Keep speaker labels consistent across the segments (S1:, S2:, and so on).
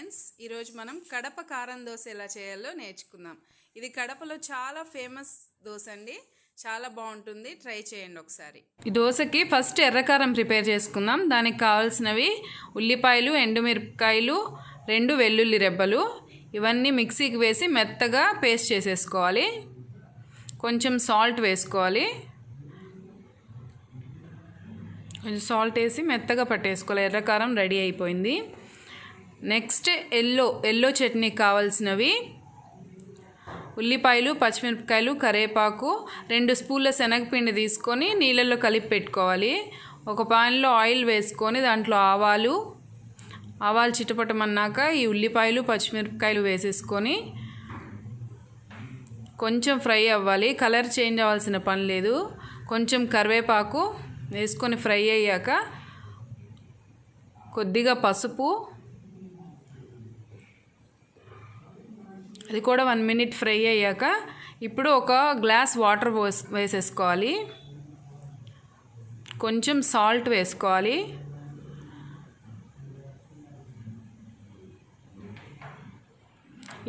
S1: Friends, ఈరోజు మనం కడప కారం దోశ ఎలా చేయాలో నేర్చుకుందాం. ఇది కడపలో చాలా ఫేమస్ దోశ అండి. చాలా బాగుంటుంది, ట్రై చేయండి ఒకసారి. ఈ దోశకి ఫస్ట్ ఎర్రకారం ప్రిపేర్ చేసుకుందాం. దానికి కావాల్సినవి ఉల్లిపాయలు, ఎండుమిరపకాయలు, 2 వెల్లుల్లి రెబ్బలు, ఇవన్నీ మిక్సీకి వేసి మెత్తగా పేస్ట్ చేసేసుకోవాలి. కొంచెం సాల్ట్ వేసుకోవాలి. కొంచెం సాల్ట్ వేసి మెత్తగా పట్టేసుకోవాలి. ఎర్రకారం రెడీ అయిపోయింది. నెక్స్ట్ ఎల్లో చట్నీ కావాల్సినవి ఉల్లిపాయలు, పచ్చిమిరపకాయలు, కరివేపాకు, 2 స్పూన్ల శనగపిండి తీసుకొని నీళ్ళల్లో కలిపి పెట్టుకోవాలి. ఒక పాన్లో ఆయిల్ వేసుకొని దాంట్లో ఆవాలు చిటపటమన్నాక ఈ ఉల్లిపాయలు, పచ్చిమిరపకాయలు వేసేసుకొని కొంచెం ఫ్రై అవ్వాలి. కలర్ చేంజ్ అవ్వాల్సిన పని లేదు. కొంచెం కరివేపాకు వేసుకొని ఫ్రై అయ్యాక కొద్దిగా పసుపు, అది కూడా 1 మినిట్ ఫ్రై అయ్యాక ఇప్పుడు ఒక గ్లాస్ వాటర్ వేసేసుకోవాలి. కొంచెం సాల్ట్ వేసుకోవాలి.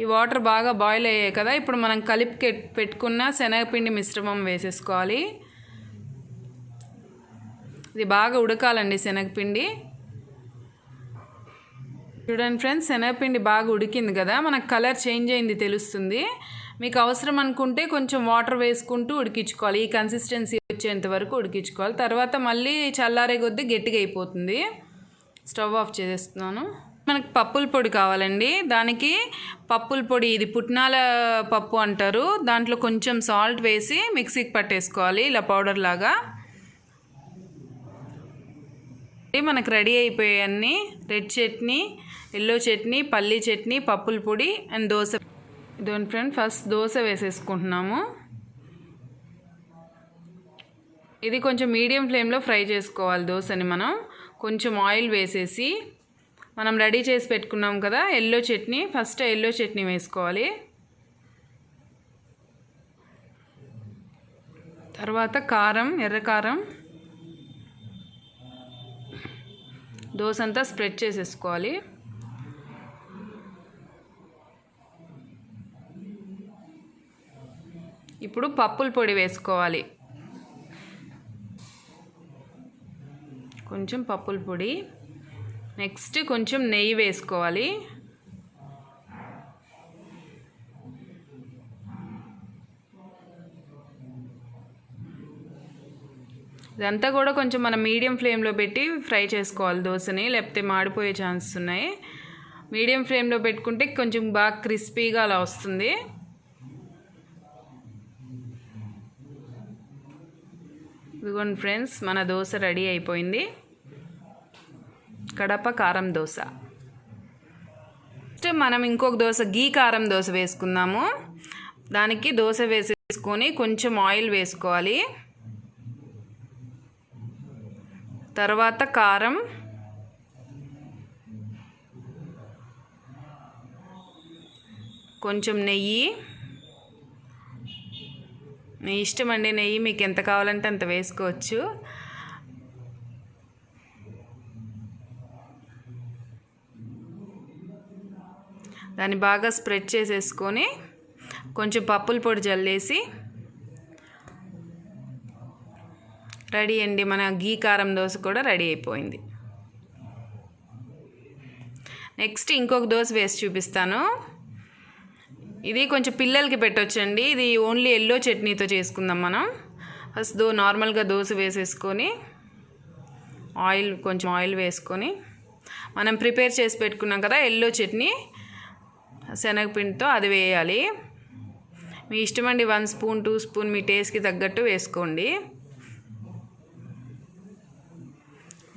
S1: ఈ వాటర్ బాగా బాయిల్ అయ్యాయి కదా, ఇప్పుడు మనం కలిపి పెట్టుకున్న శనగపిండి మిశ్రమం వేసేసుకోవాలి. ఇది బాగా ఉడకాలండి శనగపిండి. చూడండి ఫ్రెండ్స్, శనగపిండి బాగా ఉడికింది కదా, మనకు కలర్ చేంజ్ అయింది తెలుస్తుంది. మీకు అవసరం అనుకుంటే కొంచెం వాటర్ వేసుకుంటూ ఉడికించుకోవాలి. ఈ కన్సిస్టెన్సీ వచ్చేంత వరకు ఉడికించుకోవాలి. తర్వాత మళ్ళీ చల్లారే కొద్దీ గట్టిగా అయిపోతుంది. స్టవ్ ఆఫ్ చేసేస్తున్నాను. మనకు పప్పుల పొడి కావాలండి. దానికి పప్పుల పొడి, ఇది పుట్నాల పప్పు అంటారు. దాంట్లో కొంచెం సాల్ట్ వేసి మిక్సీకి పట్టేసుకోవాలి ఇలా పౌడర్ లాగా. మనకు రెడీ అయిపోయాయి అన్నీ. రెడ్ చట్నీ, ఎల్లో చట్నీ, పల్లీ చట్నీ, పప్పుల పొడి అండ్ దోశ. ఇదిగోండి ఫ్రెండ్, ఫస్ట్ దోశ వేసేసుకుంటున్నాము. ఇది కొంచెం మీడియం ఫ్లేమ్లో ఫ్రై చేసుకోవాలి దోశని. మనం కొంచెం ఆయిల్ వేసేసి మనం రెడీ చేసి పెట్టుకున్నాం కదా yellow chutney, first yellow chutney వేసుకోవాలి. తర్వాత కారం, ఎర్రకారం దోశ అంతా స్ప్రెడ్ చేసేసుకోవాలి. ఇప్పుడు పప్పుల పొడి వేసుకోవాలి. కొంచెం పప్పుల పొడి. నెక్స్ట్ కొంచెం నెయ్యి వేసుకోవాలి. ఇదంతా కూడా కొంచెం మనం మీడియం ఫ్లేమ్లో పెట్టి ఫ్రై చేసుకోవాలి దోశని, లేకపోతే మాడిపోయే ఛాన్సెస్ ఉన్నాయి. మీడియం ఫ్లేమ్లో పెట్టుకుంటే కొంచెం బాగా క్రిస్పీగా అలా వస్తుంది. ఇదిగోండి ఫ్రెండ్స్, మన దోశ రెడీ అయిపోయింది. కడప కారం దోశ. నెక్స్ట్ మనం ఇంకొక దోశ, ఘీ కారం దోశ వేసుకుందాము. దానికి దోశ వేసేసుకొని కొంచెం ఆయిల్ వేసుకోవాలి. తర్వాత కారం, కొంచెం నెయ్యి. మీ ఇష్టం అండి, నెయ్యి మీకు ఎంత కావాలంటే అంత వేసుకోవచ్చు. దాన్ని బాగా స్ప్రెడ్ చేసేసుకొని కొంచెం పప్పుల పొడి జల్లేసి రెడీ అండి. మన ఘీ కారం దోశ కూడా రెడీ అయిపోయింది. నెక్స్ట్ ఇంకొక దోశ వేసి చూపిస్తాను. ఇది కొంచెం పిల్లలకి పెట్టొచ్చండి. ఇది ఓన్లీ ఎల్లో చట్నీతో చేసుకుందాం మనం. ఫస్ట్ నార్మల్గా దోశ వేసేసుకొని కొంచెం ఆయిల్ వేసుకొని మనం ప్రిపేర్ చేసి పెట్టుకున్నాం కదా ఎల్లో చట్నీ శనగపిండితో, అది వేయాలి. మీ ఇష్టం అండి, 1 స్పూన్ 2 స్పూన్ మీ టేస్ట్కి తగ్గట్టు వేసుకోండి.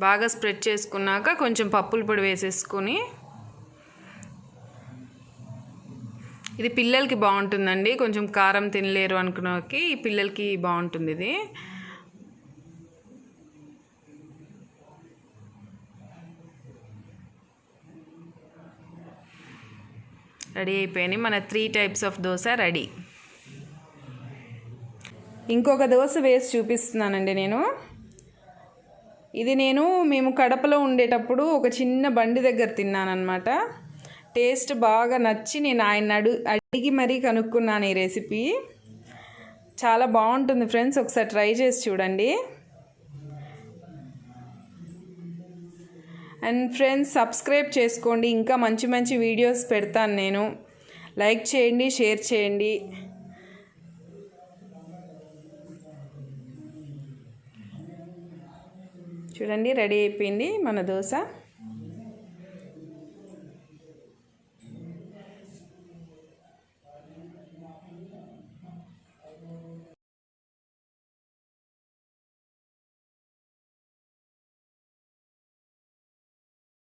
S1: బాగా స్ప్రెడ్ చేసుకున్నాక కొంచెం పప్పుల పొడి వేసేసుకొని, ఇది పిల్లలకి బాగుంటుందండి. కొంచెం కారం తినలేరు అనుకున్నకి ఈ పిల్లలకి బాగుంటుంది ఇది. రెడీ అయిపోయినాయి మన 3 టైప్స్ ఆఫ్ దోశ రెడీ. ఇంకొక దోశ వేసి చూపిస్తున్నానండి నేను. ఇది మేము కడపలో ఉండేటప్పుడు ఒక చిన్న బండి దగ్గర తిన్నానన్నమాట. టేస్ట్ బాగా నచ్చి నేను ఆయన అడిగి మరీ కనుక్కున్నాను ఈ రెసిపీ. చాలా బాగుంటుంది ఫ్రెండ్స్, ఒకసారి ట్రై చేసి చూడండి. అండ్ ఫ్రెండ్స్ సబ్స్క్రైబ్ చేసుకోండి, ఇంకా మంచి మంచి వీడియోస్ పెడతాను నేను. లైక్ చేయండి, షేర్ చేయండి. చూడండి రెడీ అయిపోయింది మన దోశ.